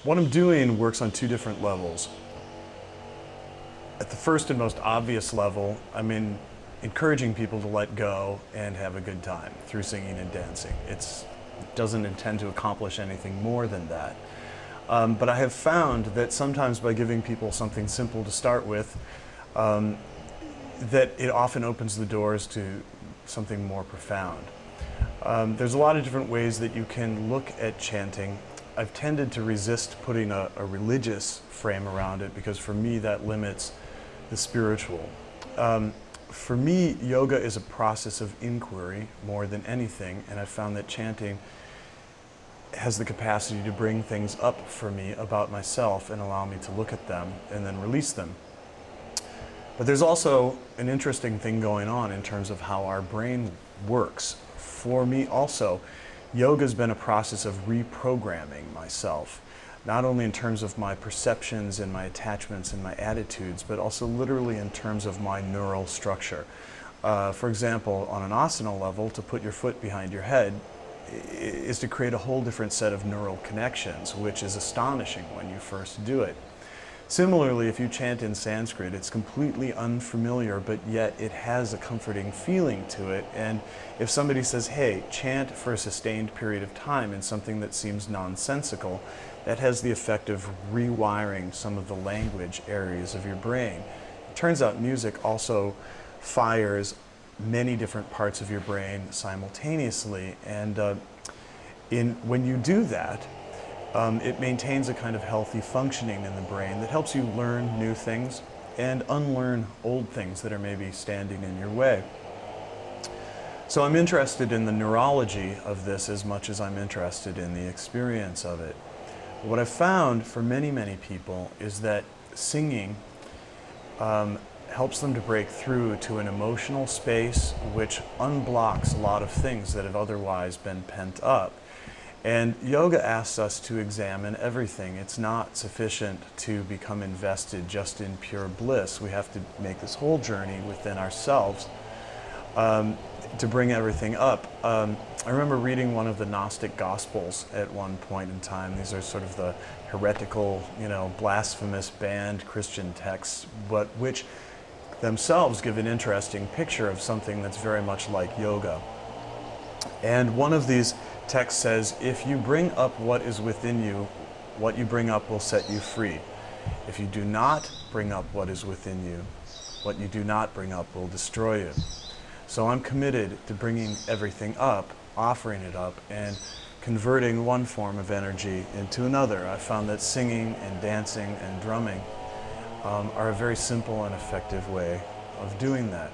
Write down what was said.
What I'm doing works on two different levels. At the first and most obvious level, encouraging people to let go and have a good time through singing and dancing. It doesn't intend to accomplish anything more than that. But I have found that sometimes by giving people something simple to start with, that it often opens the doors to something more profound. There's a lot of different ways that you can look at chanting. I've tended to resist putting a religious frame around it because for me that limits the spiritual. For me, yoga is a process of inquiry more than anything, and I've found that chanting has the capacity to bring things up for me about myself and allow me to look at them and then release them. But there's also an interesting thing going on in terms of how our brain works. For me also, yoga's been a process of reprogramming myself, not only in terms of my perceptions and my attachments and my attitudes, but also literally in terms of my neural structure. For example, on an asana level, to put your foot behind your head is to create a whole different set of neural connections, which is astonishing when you first do it. Similarly, if you chant in Sanskrit, it's completely unfamiliar, but yet it has a comforting feeling to it. And if somebody says, hey, chant for a sustained period of time in something that seems nonsensical, that has the effect of rewiring some of the language areas of your brain. It turns out music also fires many different parts of your brain simultaneously. And when you do that, it maintains a kind of healthy functioning in the brain that helps you learn new things and unlearn old things that are maybe standing in your way. So I'm interested in the neurology of this as much as I'm interested in the experience of it. What I've found for many, many people is that singing helps them to break through to an emotional space which unblocks a lot of things that have otherwise been pent up. And yoga asks us to examine everything. It's not sufficient to become invested just in pure bliss. We have to make this whole journey within ourselves to bring everything up. I remember reading one of the Gnostic Gospels at one point in time. These are sort of the heretical, blasphemous, banned Christian texts, but which themselves give an interesting picture of something that's very much like yoga. And one of these texts says, if you bring up what is within you, what you bring up will set you free. If you do not bring up what is within you, what you do not bring up will destroy you. So I'm committed to bringing everything up, offering it up, and converting one form of energy into another. I found that singing and dancing and drumming are a very simple and effective way of doing that.